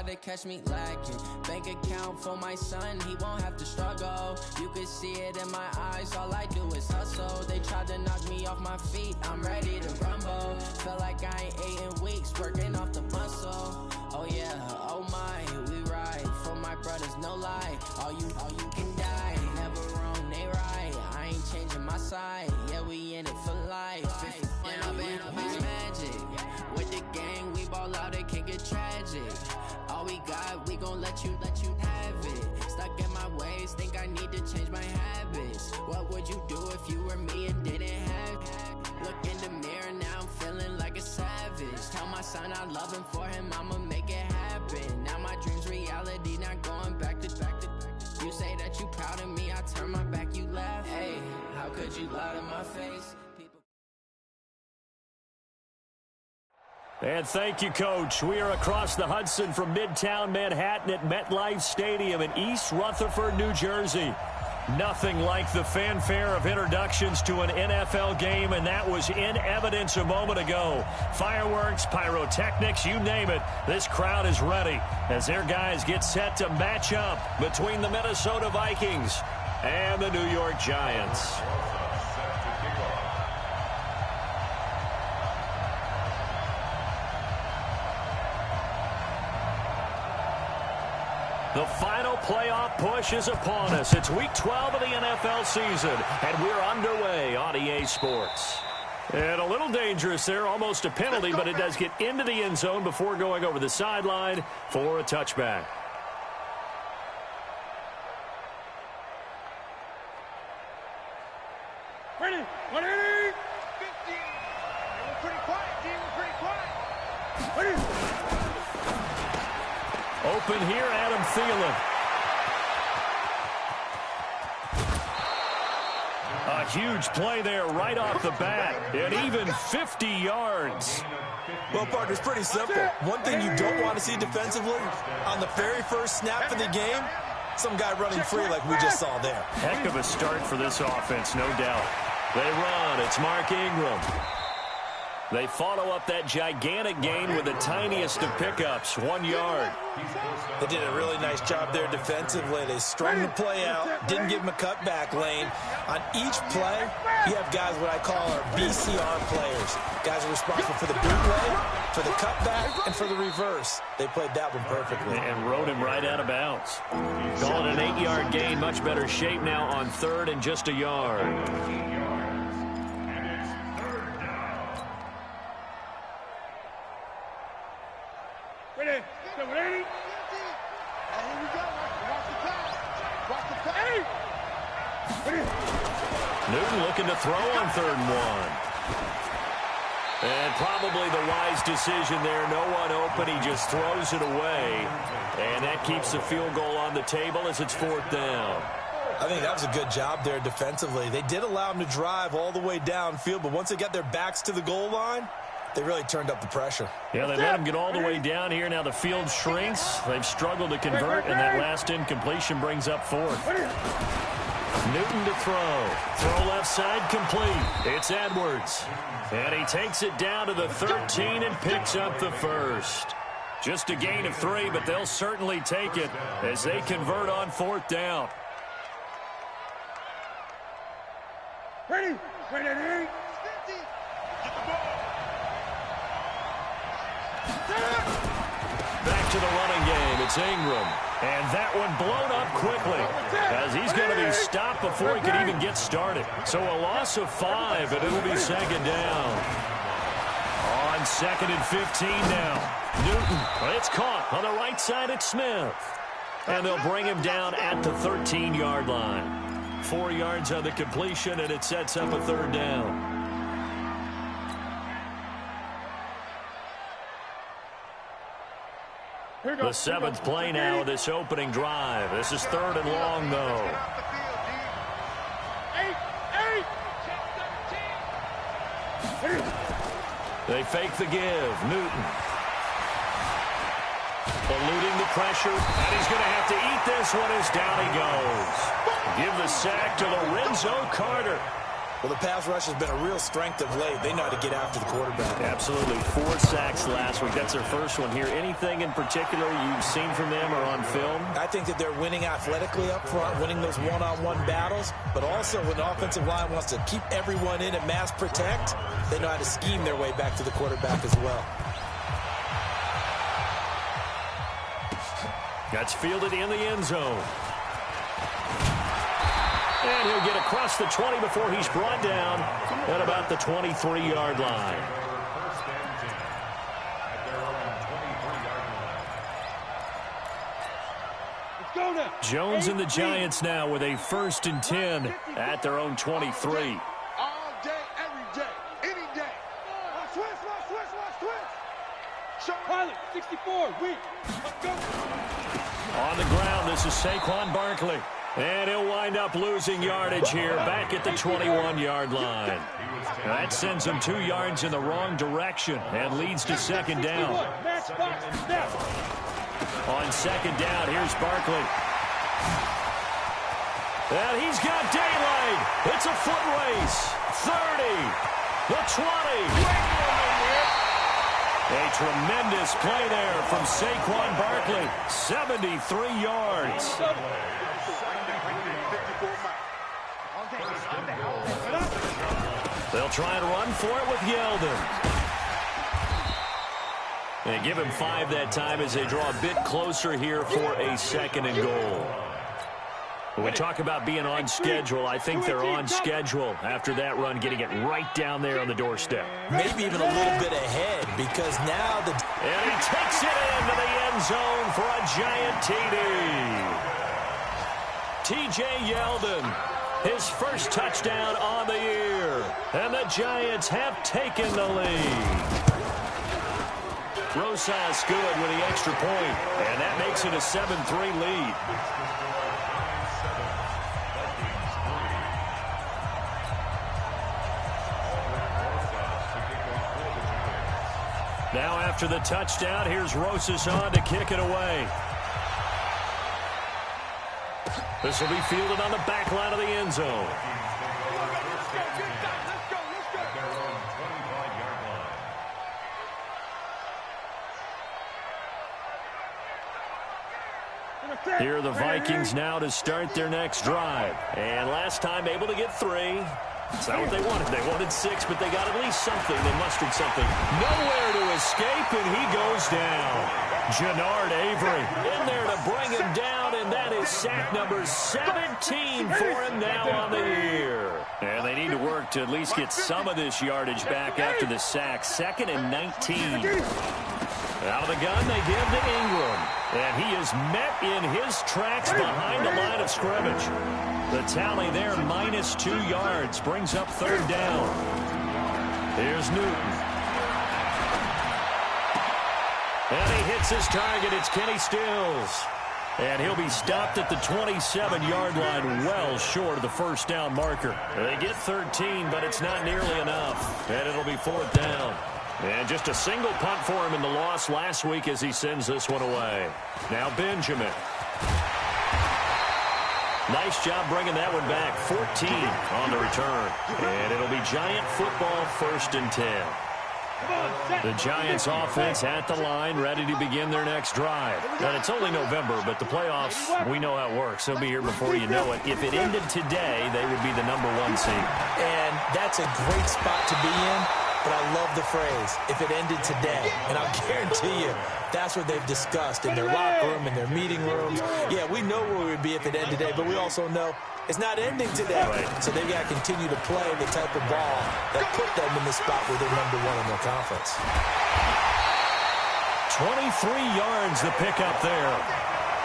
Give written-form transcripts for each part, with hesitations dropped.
tried to catch me lacking. Bank account for my son, he won't have to struggle. You can see it in my eyes, all I do is hustle. They tried to knock me off my feet, I'm ready to rumble. Felt like I ain't ate in weeks, working off the muscle. Oh yeah, oh my, we ride for my brothers, no lie. All you can die, never wrong, they right. I ain't changing my side, yeah, we in it for life. When I been up is magic. With the gang, we ball out, it can get tragic. All we got, we gon' let you have it. Stuck in my ways, think I need to change my habits. What would you do if you were me and didn't have it? Look in the mirror, now I'm feeling like a savage. Tell my son I love him, for him I'ma make it happen. Now my dream's reality, not going back to. You say that you proud of me, I turn my back, you laugh. Hey, how could you lie to my face? And thank you, Coach. We are across the Hudson from Midtown Manhattan at MetLife Stadium in East Rutherford, New Jersey. Nothing like the fanfare of introductions to an NFL game, and that was in evidence a moment ago. Fireworks, pyrotechnics, you name it. This crowd is ready as their guys get set to match up between the Minnesota Vikings and the New York Giants. The final playoff push is upon us. It's Week 12 of the NFL season, and we're underway on EA Sports. And a little dangerous there, almost a penalty, but it does get into the end zone before going over the sideline for a touchback. Ready, 180, 50. We're pretty quiet, team. We're pretty quiet. Ready. Open here, Adam Thielen. A huge play there right off the bat, and even 50 yards. Well, partner, it's pretty simple. One thing you don't want to see defensively, on the very first snap of the game, some guy running free like we just saw there. Heck of a start for this offense, no doubt. They run. It's Mark Ingram. They follow up that gigantic gain with the tiniest of pickups, 1 yard. They did a really nice job there defensively. They strung the play out, didn't give him a cutback lane. On each play, you have guys what I call our BCR players. Guys are responsible for the bootleg, for the cutback, and for the reverse. They played that one perfectly. And rode him right out of bounds. Call it an 8-yard gain, much better shape now on third and just a yard. Ready, 780. And here we go. Watch the pass. Watch the pass. Ready. Newton looking to throw on 3rd and 1. And probably the wise decision there. No one open. He just throws it away. And that keeps the field goal on the table as it's 4th down. I think that was a good job there defensively. They did allow him to drive all the way downfield, but once they got their backs to the goal line, they really turned up the pressure. Yeah, they let him get all the way down here. Now the field shrinks. They've struggled to convert, and that last incompletion brings up 4th. Newton to throw. Throw left side complete. It's Edwards. And he takes it down to the 13 and picks up the first. Just a gain of 3, but they'll certainly take it as they convert on 4th down. Ready, ready. Back to the running game. It's Ingram. And that one blown up quickly as he's going to be stopped before he can even get started. So a loss of 5, and it'll be 2nd down. On 2nd and 15 now. Newton, it's caught on the right side at Smith. And they'll bring him down at the 13-yard line. 4 yards on the completion, and it sets up a 3rd down. The 7th play now of this opening drive. This is 3rd and long, though. 8. They fake the give. Newton. Eluding the pressure, and he's going to have to eat this one as down he goes. Give the sack to Lorenzo Carter. Well, the pass rush has been a real strength of late. They know how to get after the quarterback. Absolutely. 4 sacks last week. That's their first one here. Anything in particular you've seen from them or on film? I think that they're winning athletically up front, winning those one-on-one battles, but also when the offensive line wants to keep everyone in and mass protect, they know how to scheme their way back to the quarterback as well. That's fielded in the end zone. And he'll get across the 20 before he's brought down at about the 23-yard line. Jones and the Giants now with a 1st and 10 at their own 23. All day, every day, any day. Switch. Pilot, 64, weak. Let's go. On the ground, this is Saquon Barkley. And he'll wind up losing yardage here back at the 21-yard line. That sends him 2 yards in the wrong direction and leads to 2nd down. On 2nd down, here's Barkley. And he's got daylight. It's a foot race. 30, the 20. A tremendous play there from Saquon Barkley. 73 yards. They'll try and run for it with Yeldon. They give him 5 that time as they draw a bit closer here for a 2nd and goal. When we talk about being on schedule, I think they're on schedule after that run, getting it right down there on the doorstep. Maybe even a little bit ahead because now the... And he takes it into the end zone for a giant TD. T.J. Yeldon, his first touchdown on the year. And the Giants have taken the lead. Rosas good with the extra point, and that makes it a 7-3 lead. Now after the touchdown, here's Rosas on to kick it away. This will be fielded on the back line of the end zone. Here are the Vikings now to start their next drive. And last time able to get 3. It's not what they wanted. They wanted 6, but they got at least something. They mustered something. Nowhere to escape, and he goes down. Jannard Avery in there to bring him down, and that is sack number 17 for him now on the year. And they need to work to at least get some of this yardage back after the sack. 2nd and 19. Out of the gun, they give to Ingram. And he is met in his tracks behind the line of scrimmage. The tally there, -2 yards, brings up 3rd down. Here's Newton. And he hits his target. It's Kenny Stills. And he'll be stopped at the 27-yard line, well short of the 1st down marker. They get 13, but it's not nearly enough. And it'll be 4th down. And just a single punt for him in the loss last week as he sends this one away. Now Benjamin. Nice job bringing that one back. 14 on the return. And it'll be Giant football, 1st and 10. The Giants offense at the line, ready to begin their next drive. And it's only November, but the playoffs, we know how it works. They'll be here before you know it. If it ended today, they would be the #1 seed. And that's a great spot to be in. But I love the phrase, if it ended today. And I'll guarantee you, that's what they've discussed in their locker room, in their meeting rooms. Yeah, we know where we would be if it ended today, but we also know it's not ending today. Right. So they've got to continue to play the type of ball that put them in the spot where they're #1 in their conference. 23 yards the pickup there.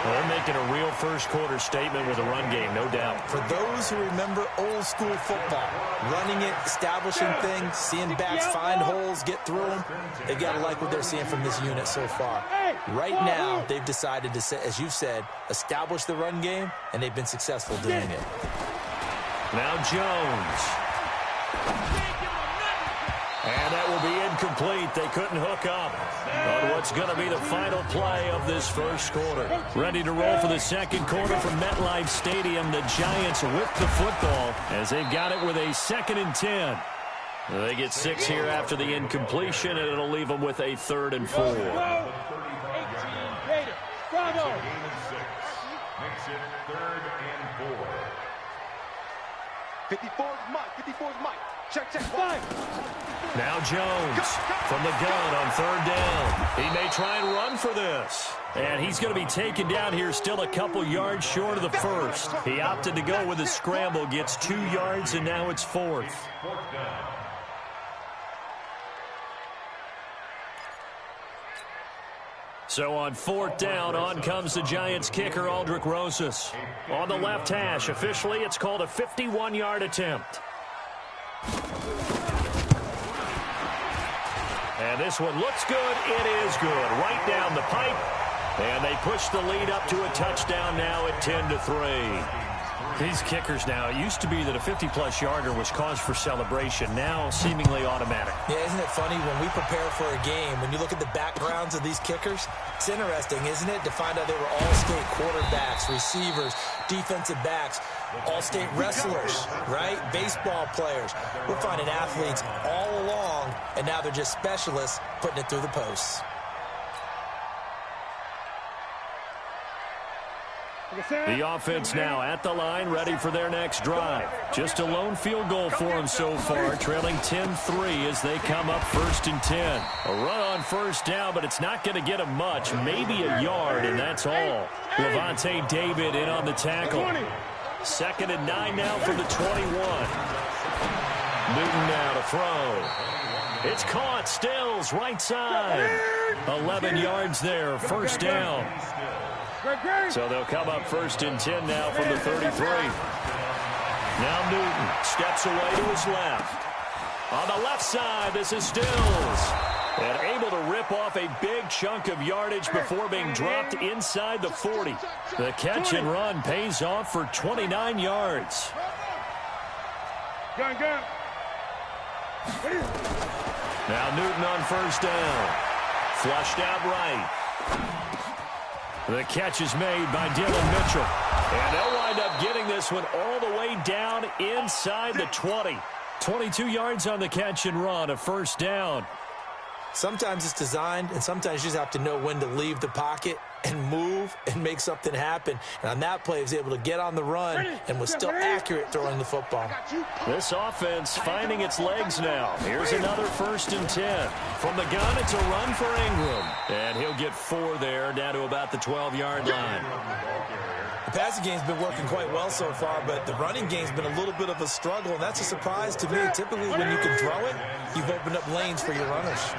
Well, they're making a real first-quarter statement with a run game, no doubt. For those who remember old-school football, running it, establishing things, seeing backs find holes, get through them, they've got to like what they're seeing from this unit so far. Right now, they've decided to, as you've said, establish the run game, and they've been successful doing it. Now Jones. And that will be incomplete. deep. They couldn't hook up on what's going to be the final play of this first quarter. Ready to roll for the second quarter from MetLife Stadium. The Giants with the football as they've got it with a 2nd and 10. They get 6 here after the incompletion, and it'll leave them with a 3rd and 4. 54 is Mike. 54 is Mike. Check. 5. Now Jones from the gun on 3rd down. He may try and run for this. And he's going to be taken down here still a couple yards short of the first. He opted to go with a scramble, gets 2 yards, and now it's 4th. So on 4th down, on comes the Giants kicker, Aldrich Rosas. On the left hash, officially it's called a 51-yard attempt. And this one looks good. It is good. Right down the pipe. And they push the lead up to a touchdown now at 10-3. These kickers now, it used to be that a 50-plus yarder was cause for celebration. Now seemingly automatic. Yeah, isn't it funny when we prepare for a game, when you look at the backgrounds of these kickers, it's interesting, isn't it, to find out they were all-state quarterbacks, receivers, defensive backs, all-state wrestlers, right? Baseball players. We're finding athletes all along, and now they're just specialists putting it through the posts. The offense now at the line, ready for their next drive. Just a lone field goal for them so far, trailing 10-3 as they come up 1st and 10. A run on 1st down, but it's not going to get them much, maybe a yard, and that's all. Levante David in on the tackle. 2nd and 9 now from the 21. Newton now to throw. It's caught, Stills, right side. 11 yards there, 1st down. So they'll come up 1st and 10 now from the 33. Now Newton steps away to his left. On the left side, this is Stills. And able to rip off a big chunk of yardage before being dropped inside the 40. The catch and run pays off for 29 yards. Gun. Now Newton on 1st down. Flushed out right. The catch is made by Dylan Mitchell. And they'll wind up getting this one all the way down inside the 20. 22 yards on the catch and run, a 1st down. Sometimes it's designed, and sometimes you just have to know when to leave the pocket and move and make something happen. And on that play, he was able to get on the run and was still accurate throwing the football. This offense finding its legs now. Here's another 1st and 10. From the gun, it's a run for Ingram. And he'll get 4 there, down to about the 12-yard line. The passing game's been working quite well so far, but the running game's been a little bit of a struggle, and that's a surprise to me. Typically, when you can throw it, you've opened up lanes for your runners.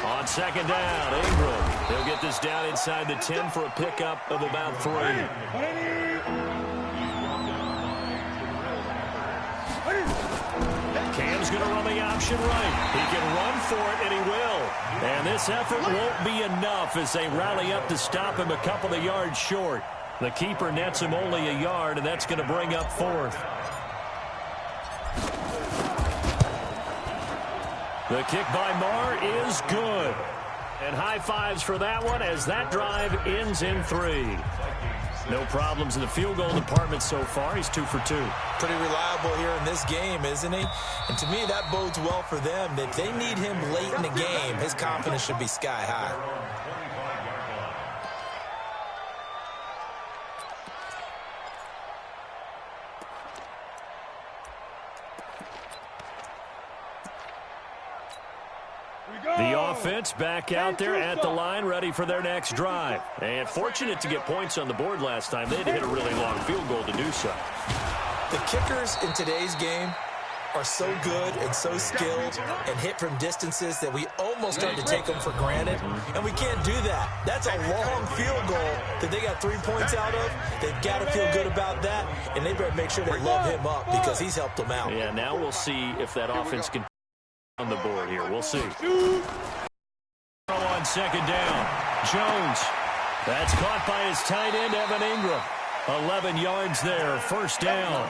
On 2nd down, Ingram. He'll get this down inside the 10 for a pickup of about 3. Cam's going to run the option right. He can run for it, and he will. And this effort won't be enough as they rally up to stop him a couple of yards short. The keeper nets him only a yard, and that's going to bring up 4th. The kick by Marr is good. And high fives for that one as that drive ends in 3. No problems in the field goal department so far. He's 2 for 2. Pretty reliable here in this game, isn't he? And to me, that bodes well for them. If they need him late in the game, his confidence should be sky high. The offense back out there at the line, ready for their next drive. And fortunate to get points on the board last time. They had to hit a really long field goal to do so. The kickers in today's game are so good and so skilled and hit from distances that we almost start to take them for granted. And we can't do that. That's a long field goal that they got 3 points out of. They've got to feel good about that. And they better make sure they love him up because he's helped them out. Yeah, now we'll see if that offense can on the board here. We'll see. On 2nd down, Jones. That's caught by his tight end, Evan Ingram. 11 yards there, 1st down.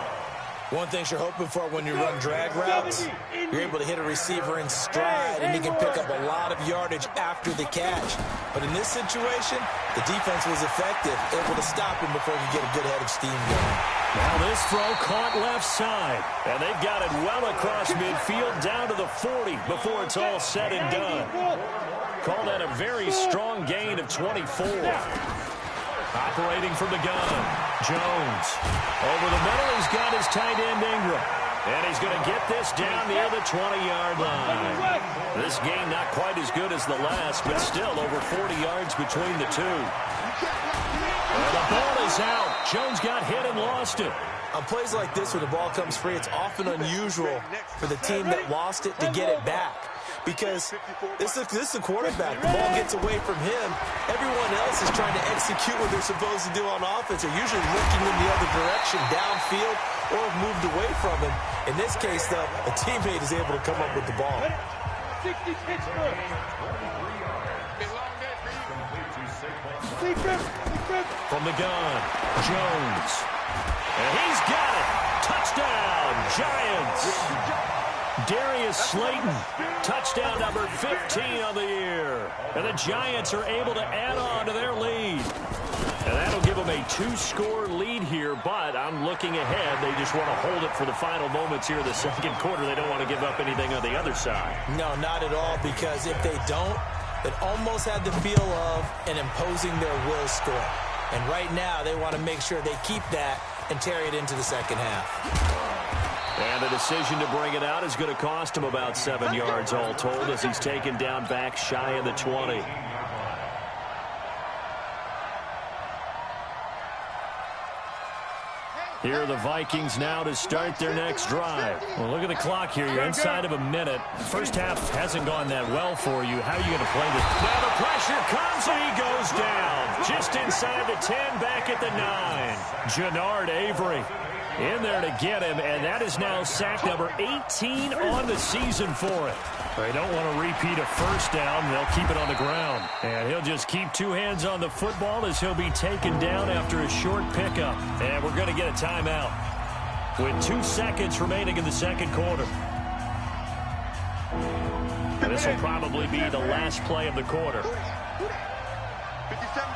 One thing you're hoping for when you run drag routes, you're able to hit a receiver in stride, and he can pick up a lot of yardage after the catch. But in this situation, the defense was effective, able to stop him before he could get a good head of steam going. Now this throw caught left side, and they've got it well across midfield down to the 40 before it's all said and done. Call that a very strong gain of 24. Operating from the gun, Jones. Over the middle, he's got his tight end Ingram. And he's going to get this down near the 20-yard line. This game not quite as good as the last, but still over 40 yards between the two. And the ball is out. Jones got hit and lost it. On plays like this, when the ball comes free, it's often unusual for the team that lost it to get it back. Because this is a quarterback. The ball gets away from him. Everyone else is trying to execute what they're supposed to do on offense. They're usually looking in the other direction, downfield, or have moved away from him. In this case, though, a teammate is able to come up with the ball. From the gun, Jones. And he's got it. Touchdown, Giants. Darius Slayton, touchdown number 15 on the year. And the Giants are able to add on to their lead. And that'll give them a 2-score lead here, but I'm looking ahead. They just want to hold it for the final moments here in the second quarter. They don't want to give up anything on the other side. No, not at all, because if they don't, it almost had the feel of an imposing their will score. And right now, they want to make sure they keep that and carry it into the second half. And the decision to bring it out is going to cost him about 7 yards all told as he's taken down back shy of the 20. Here are the Vikings now to start their next drive. Well, look at the clock here. You're inside of a minute. First half hasn't gone that well for you. How are you going to play this? Now the pressure comes and he goes down. Just inside the 10, back at the 9. Jannard Avery in there to get him, and that is now sack number 18 on the season for it. They don't want to repeat a first down. They'll keep it on the ground. And he'll just keep 2 hands on the football as he'll be taken down after a short pickup. And we're going to get a timeout with 2 seconds remaining in the second quarter. And this will probably be the last play of the quarter. 57,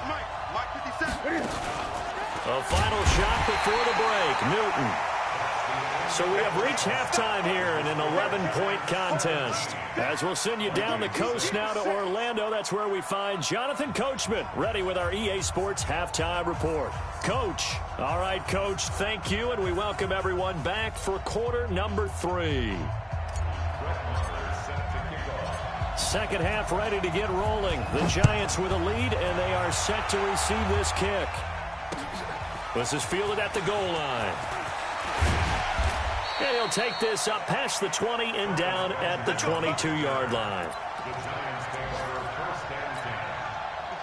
Mike 57. A final shot before the break. Newton. So we have reached halftime here in an 11-point contest. As we'll send you down the coast now to Orlando, that's where we find Jonathan Coachman, ready with our EA Sports Halftime Report. Coach. All right, Coach, thank you, and we welcome everyone back for quarter number 3. Second half ready to get rolling. The Giants with a lead, and they are set to receive this kick. This is fielded at the goal line. And he'll take this up past the 20 and down at the 22-yard line.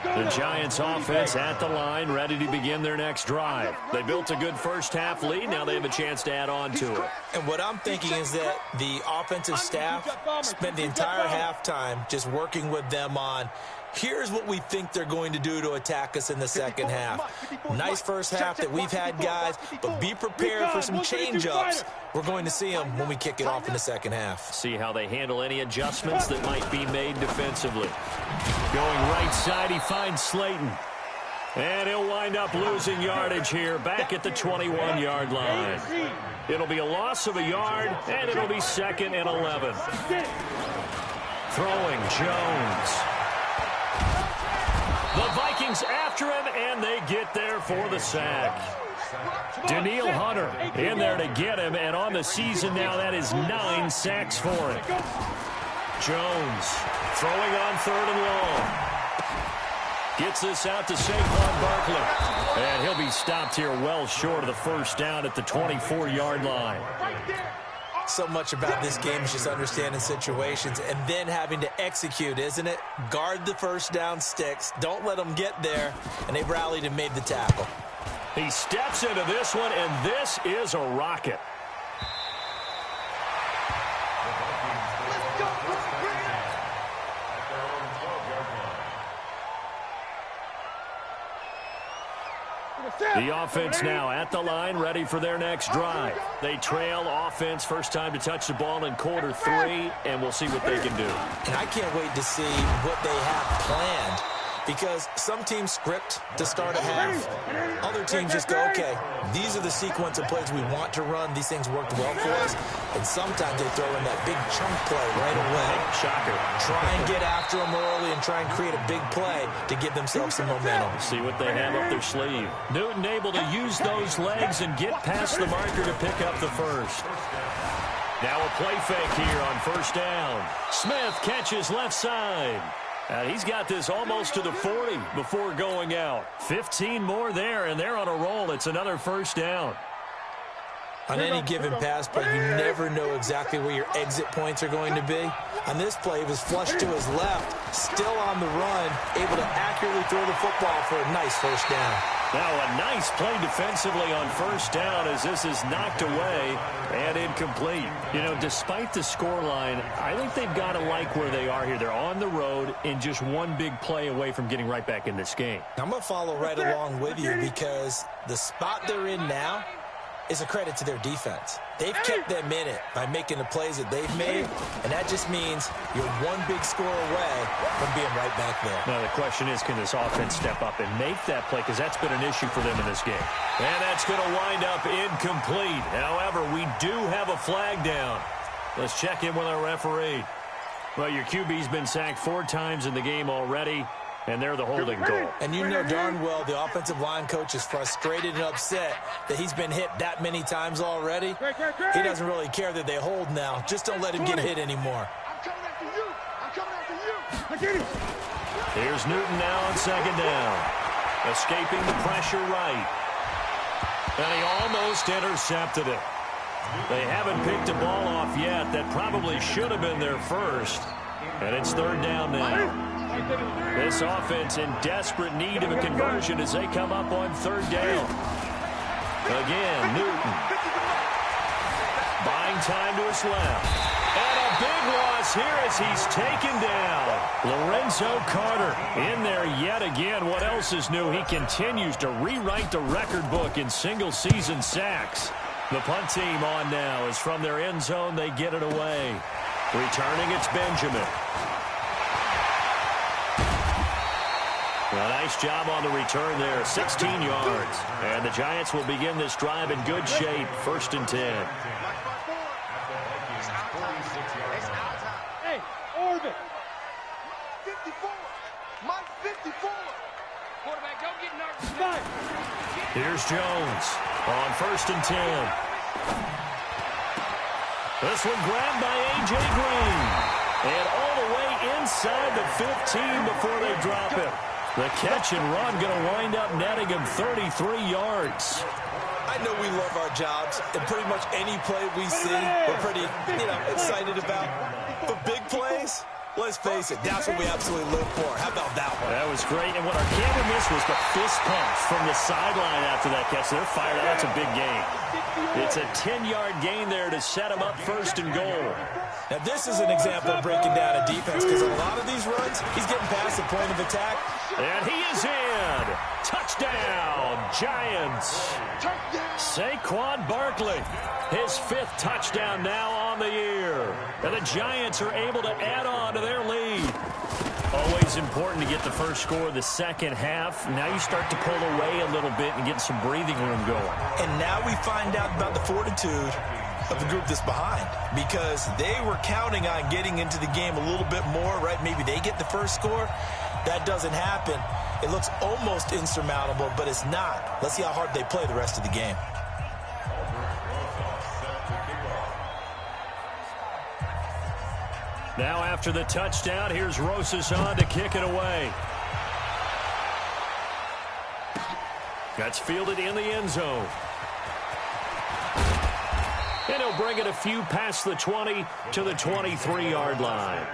The Giants offense at the line, ready to begin their next drive. They built a good first half lead. Now they have a chance to add on to it. And what I'm thinking is that the offensive staff spent the entire halftime just working with them on, here's what we think they're going to do to attack us in the second half. Nice first half that we've had, guys, but be prepared for some change-ups. We're going to see them when we kick it off in the second half. See how they handle any adjustments that might be made defensively. Going right side, he finds Slayton. And he'll wind up losing yardage here back at the 21-yard line. It'll be a loss of a yard, and it'll be 2nd and 11. Throwing, Jones. The Vikings after him, and they get there for the sack. Daniil Hunter in there to get him, and on the season now, that is 9 sacks for him. Jones throwing on 3rd and long. Gets this out to Saquon Barkley. And he'll be stopped here well short of the first down at the 24-yard line. So much about this game is just understanding situations and then having to execute, isn't it? Guard the first down sticks. Don't let them get there. And they rallied and made the tackle. He steps into this one, and this is a rocket. The offense now at the line, ready for their next drive. They trail offense, first time to touch the ball in quarter 3, and we'll see what they can do. And I can't wait to see what they have planned, because some teams script to start a half. Other teams just go, okay, these are the sequence of plays we want to run. These things worked well for us. And sometimes they throw in that big chunk play right away. Shocker. Try and get after them early and try and create a big play to give themselves some momentum. See what they have up their sleeve. Newton able to use those legs and get past the marker to pick up the first. Now a play fake here on first down. Smith catches left side. He's got this almost to the 40 before going out. 15 more there, and they're on a roll. It's another first down. On any given pass play, you never know exactly where your exit points are going to be. On this play, he was flushed to his left, still on the run, able to accurately throw the football for a nice first down. Now a nice play defensively on first down as this is knocked away and incomplete. You know, despite the scoreline, I think they've got to like where they are here. They're on the road and just one big play away from getting right back in this game. I'm going to follow right along with you because the spot they're in now is a credit to their defense. They've kept them in it by making the plays that they've made, and that just means you're one big score away from being right back there. Now the question is, can this offense step up and make that play? Because that's been an issue for them in this game. And that's going to wind up incomplete. However, we do have a flag down. Let's check in with our referee. Well, your QB's been sacked 4 times in the game already, and they're the holding goal. And you know darn well the offensive line coach is frustrated and upset that he's been hit that many times already. He doesn't really care that they hold now. Just don't let him get hit anymore. I'm coming after you. I'm coming after you. Here's Newton now on second down. Escaping the pressure right. And he almost intercepted it. They haven't picked a ball off yet. That probably should have been their first. And it's third down now. This offense in desperate need of a conversion as they come up on third down. Again, Newton. Buying time to his left. And a big loss here as he's taken down. Lorenzo Carter in there yet again. What else is new? He continues to rewrite the record book in single-season sacks. The punt team on now is from their end zone. They get it away. Returning, it's Benjamin. A nice job on the return there, 16 yards. And the Giants will begin this drive in good shape, 1st and 10. Hey, Orbit. 54. Mike 54. Quarterback, go get knocked. Here's Jones on 1st and 10. This one grabbed by A.J. Green. And all the way inside the 15 before they drop it. The catch and run going to wind up netting him 33 yards. I know we love our jobs, and pretty much any play we see, we're pretty, excited about. But big plays, let's face it, that's what we absolutely live for. How about that one? That was great. And what our camera missed was the fist pumps from the sideline after that catch. They're fired out. That's a big gain. It's a 10-yard gain there to set him up 1st and goal. Now, this is an example of breaking down a defense because on a lot of these runs, he's getting past the point of attack. And he is in. Touchdown, Giants. Saquon Barkley, his 5th touchdown now on the year. And the Giants are able to add on to their lead. Always important to get the first score of the second half. Now you start to pull away a little bit and get some breathing room going. And now we find out about the fortitude of the group that's behind, because they were counting on getting into the game a little bit more, right? Maybe they get the first score. That doesn't happen. It looks almost insurmountable, but it's not. Let's see how hard they play the rest of the game. Now after the touchdown, here's Rosas on to kick it away. That's fielded in the end zone. And he'll bring it a few past the 20 to the 23-yard line.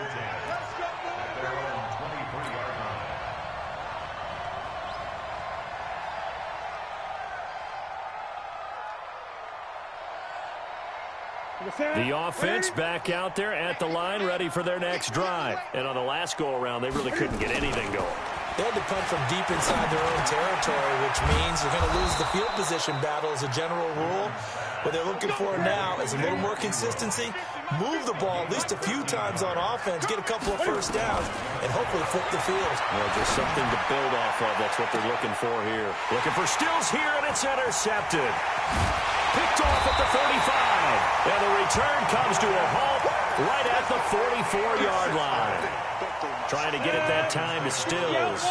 The offense back out there at the line, ready for their next drive. And on the last go-around, they really couldn't get anything going. They had to punt from deep inside their own territory, which means you're going to lose the field position battle as a general rule. What they're looking for now is a little more consistency, move the ball at least a few times on offense, get a couple of first downs, and hopefully flip the field. Well, just something to build off of. That's what they're looking for here. Looking for Stills here, and it's intercepted. Picked off at the 35. And the return comes to a halt right at the 44-yard line. Trying to get it that time to Stills.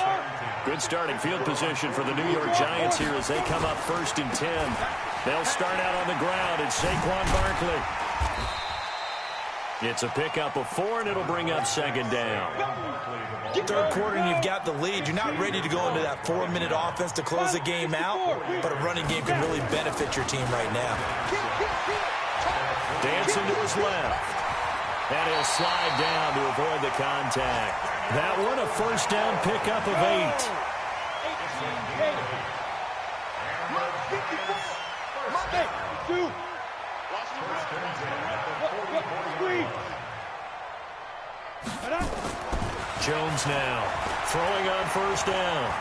Good starting field position for the New York Giants here as they come up 1st and 10. They'll start out on the ground, and Saquon Barkley. It's a pickup of 4, and it'll bring up 2nd down. Third quarter, and you've got the lead. You're not ready to go into that 4-minute offense to close the game out, but a running game can really benefit your team right now. Dancing to his left. And he'll slide down to avoid the contact. That one a first down pickup of 8. Jones now throwing on first down.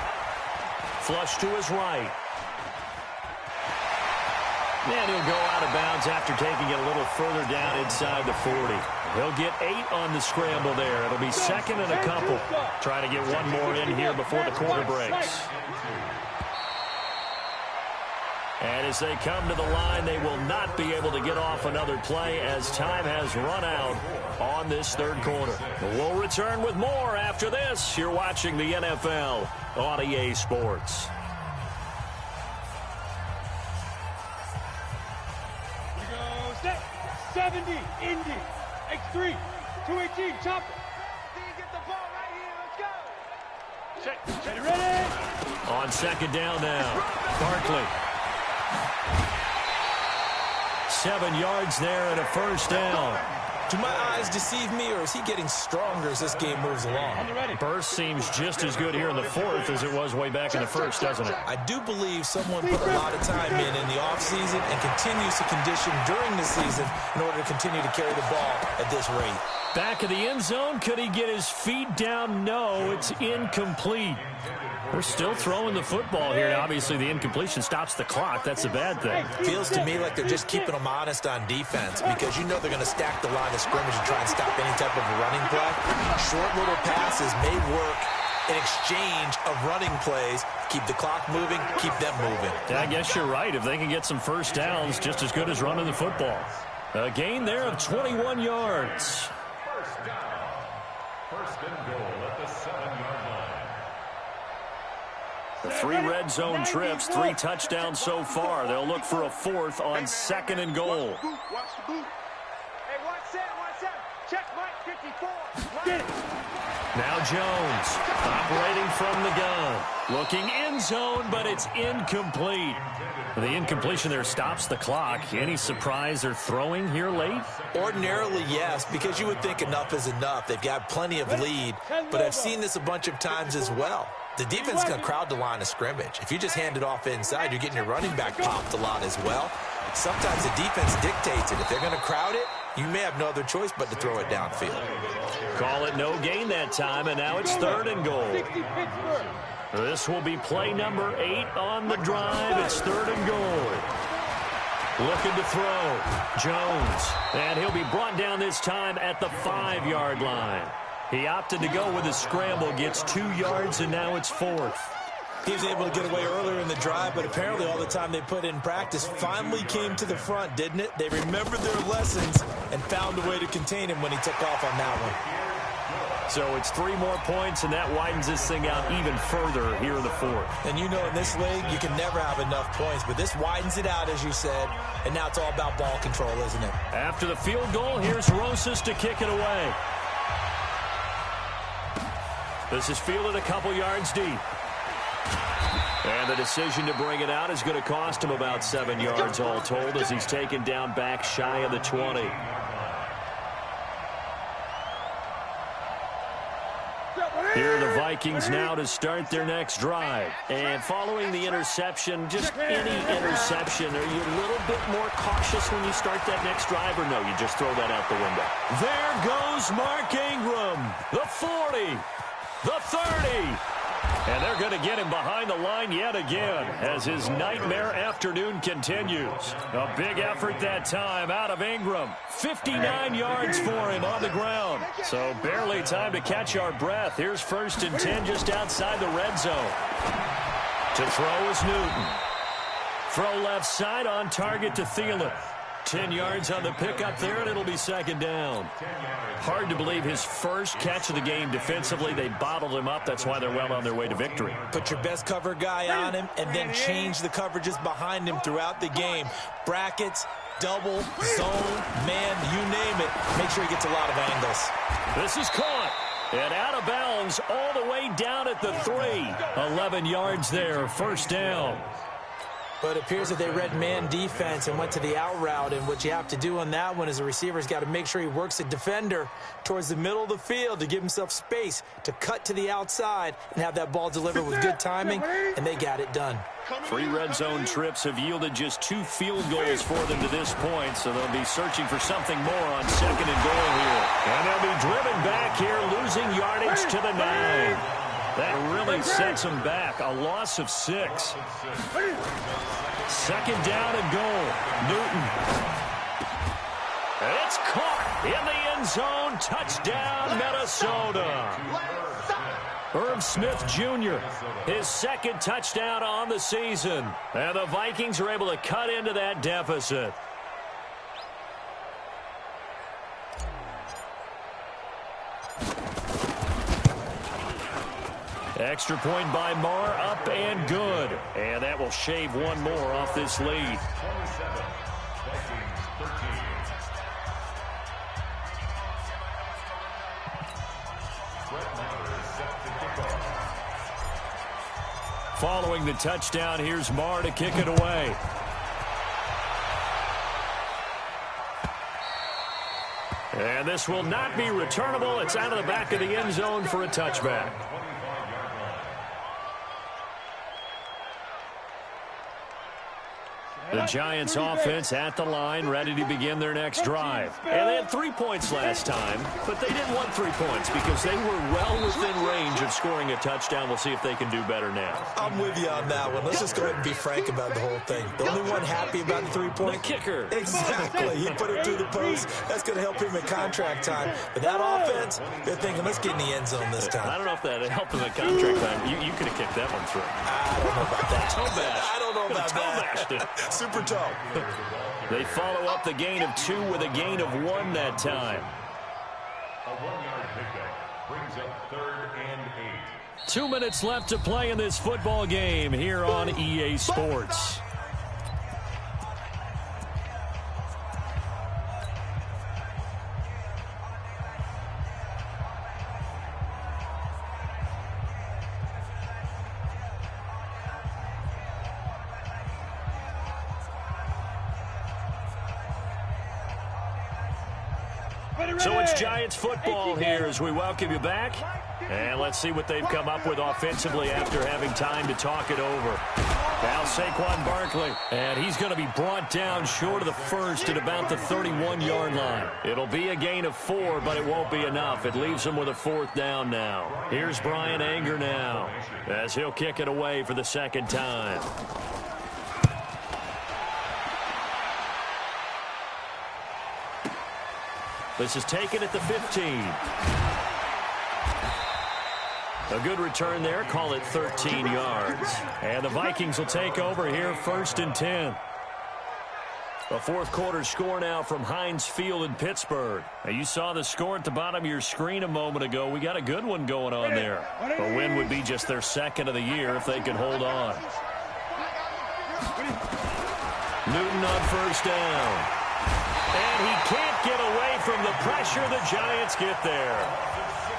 Flush to his right. And he'll go out of bounds after taking it a little further down inside the 40. He'll get 8 on the scramble there. It'll be 2nd and a couple. Trying to get one more in here before the quarter breaks. And as they come to the line, they will not be able to get off another play as time has run out on this 3rd quarter. We'll return with more after this. You're watching the NFL on EA Sports. 70, Indy, X3, 218, chopper. Get the ball right here, let's go. Check, ready? On 2nd down now, Barkley. 7 yards there and a first down. Do my eyes deceive me, or is he getting stronger as this game moves along? Burst seems just as good here in the 4th as it was way back in the 1st, doesn't it? I do believe someone put a lot of time in the offseason and continues to condition during the season in order to continue to carry the ball at this rate. Back of the end zone, could he get his feet down? No, it's incomplete. They're still throwing the football here. Now, obviously, the incompletion stops the clock. That's a bad thing. Feels to me like they're just keeping them honest on defense because you know they're going to stack the line of scrimmage and try and stop any type of a running play. Short little passes may work in exchange of running plays. Keep the clock moving, keep them moving. Yeah, I guess you're right. If they can get some first downs, just as good as running the football. A gain there of 21 yards. First and goal at the 7-yard line. The 3 red zone trips, 3 touchdowns so far. They'll look for a 4th on 2nd and goal. Watch the boot. Hey, watch that. Check Mike 54. Get it. Now Jones operating from the gun. Looking end zone, but it's incomplete. The incompletion there stops the clock. Any surprise they're throwing here late? Ordinarily, yes, because you would think enough is enough. They've got plenty of lead, but I've seen this a bunch of times as well. The defense is going to crowd the line of scrimmage. If you just hand it off inside, you're getting your running back popped a lot as well. Sometimes the defense dictates it. If they're going to crowd it, you may have no other choice but to throw it downfield. Call it no gain that time, and now it's 3rd and goal. This will be play number 8 on the drive. It's 3rd and goal. Looking to throw. Jones. And he'll be brought down this time at the 5-yard line. He opted to go with a scramble, gets 2 yards, and now it's 4th. He was able to get away earlier in the drive, but apparently all the time they put in practice finally came to the front, didn't it? They remembered their lessons and found a way to contain him when he took off on that one. So it's 3 more points, and that widens this thing out even further here in the 4th. And you know in this league, you can never have enough points, but this widens it out, as you said, and now it's all about ball control, isn't it? After the field goal, here's Rosas to kick it away. This is fielded a couple yards deep. And the decision to bring it out is going to cost him about 7 yards all told as he's taken down back shy of the 20. Here are the Vikings now to start their next drive. And following the interception, just any interception, are you a little bit more cautious when you start that next drive, or no, you just throw that out the window? There goes Mark Ingram, the 40, the 30, And they're going to get him behind the line yet again as his nightmare afternoon continues. A big effort that time out of Ingram. 59 yards for him on the ground. So barely time to catch our breath. Here's 1st and 10 just outside the red zone. To throw is Newton. Throw left side on target to Thielen. 10 yards on the pickup there, and it'll be 2nd down. Hard to believe his first catch of the game defensively. They bottled him up. That's why they're well on their way to victory. Put your best cover guy on him and then change the coverages behind him throughout the game. Brackets, double, zone, man, you name it. Make sure he gets a lot of angles. This is caught. And out of bounds all the way down at the 3. 11 yards there, 1st down. But it appears that they read man defense and went to the out route. And what you have to do on that one is the receiver's got to make sure he works the defender towards the middle of the field to give himself space to cut to the outside and have that ball delivered with good timing, and they got it done. 3 red zone trips have yielded just 2 field goals for them to this point, so they'll be searching for something more on 2nd and goal here. And they'll be driven back here, losing yardage to the 9. That really sets them back. A loss of 6. 2nd down and goal. Newton. And it's caught in the end zone. Touchdown, Minnesota. Herb Smith Jr., his 2nd touchdown on the season. And the Vikings are able to cut into that deficit. Extra point by Marr, up and good. And that will shave one more off this lead. Following the touchdown, here's Marr to kick it away. And this will not be returnable. It's out of the back of the end zone for a touchback. The Giants offense at the line, ready to begin their next drive. And they had 3 points last time, but they didn't want 3 points because they were well within range of scoring a touchdown. We'll see if they can do better now. I'm with you on that one. Let's just go ahead and be frank about the whole thing. The only one happy about the 3-point. The kicker. Exactly. He put it through the post. That's going to help him in contract time. But that offense, they're thinking, let's get in the end zone this time. I don't know if that helped him in contract time. You could have kicked that one through. I don't know about that. Toe bash. I don't know about Toe that. Super toe. They follow up the gain of 2 with a gain of 1 that time. A 1-yard pickup brings up 3rd and 8. 2 minutes left to play in this football game here on EA Sports. So it's Giants football here as we welcome you back. And let's see what they've come up with offensively after having time to talk it over. Now Saquon Barkley, and he's going to be brought down short of the 1st at about the 31-yard line. It'll be a gain of 4, but it won't be enough. It leaves him with a 4th down now. Here's Brian Anger now as he'll kick it away for the 2nd time. This is taken at the 15. A good return there. Call it 13 yards. And the Vikings will take over here 1st and 10. A 4th quarter score now from Heinz Field in Pittsburgh. Now you saw the score at the bottom of your screen a moment ago. We got a good one going on there. A win would be just their 2nd of the year if they could hold on. Newton on 1st down. And he can't get away from the pressure. The Giants get there.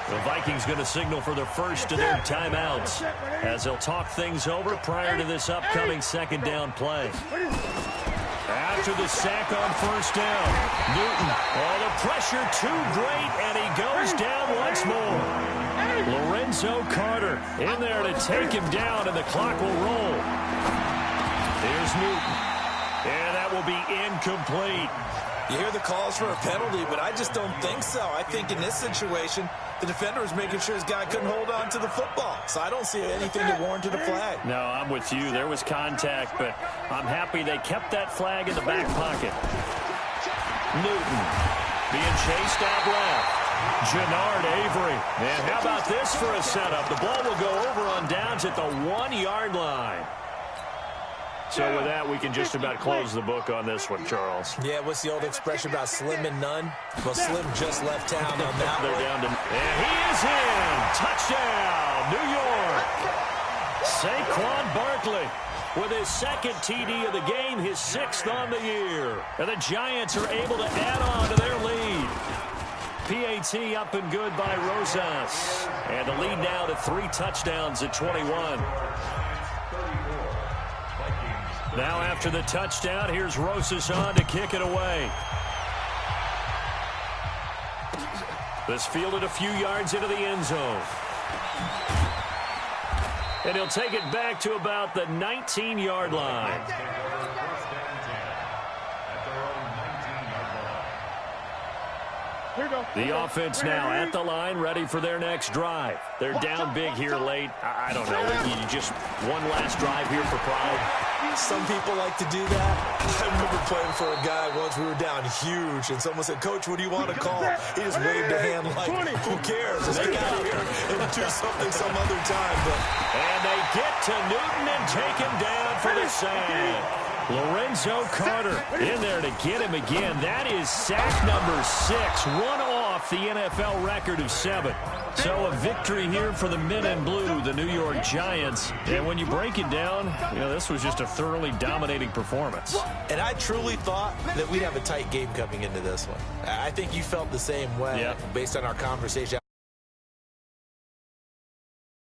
The Vikings going to signal for their first of their timeouts as they'll talk things over prior to this upcoming 2nd down play. After the sack on 1st down, Newton, the pressure too great, and he goes down once more. Lorenzo Carter in there to take him down, and the clock will roll. Here's Newton, and that will be incomplete. You hear the calls for a penalty, but I just don't think so. I think in this situation, the defender was making sure his guy couldn't hold on to the football. So I don't see anything to warrant a flag. No, I'm with you. There was contact, but I'm happy they kept that flag in the back pocket. Newton being chased out left. Jannard Avery. And how about this for a setup? The ball will go over on downs at the 1-yard line. So with that, we can just about close the book on this one, Charles. Yeah, what's the old expression about slim and none? Well, Slim just left town on that They're one. down to, and he is in. Touchdown, New York. Saquon Barkley with his second TD of the game, his 6th on the year. And the Giants are able to add on to their lead. PAT up and good by Rosas. And the lead now to 3 touchdowns at 21. Now after the touchdown, here's Rosas on to kick it away. This fielded a few yards into the end zone. And he'll take it back to about the 19-yard line. The offense now at the line, ready for their next drive. They're down big here late. I don't know. You just one last drive here for pride. Some people like to do that. I remember playing for a guy once. We were down huge, and someone said, "Coach, what do you want to call?" He just waved a hand like, "Who cares? Let's get out of here and do something some other time." And they get to Newton and take him down for the sack. Lorenzo Carter in there to get him again. That is sack number 6, one off the NFL record of 7. So a victory here for the men in blue, the New York Giants. And when you break it down, this was just a thoroughly dominating performance. And I truly thought that we'd have a tight game coming into this one. I think you felt the same way based on our conversation.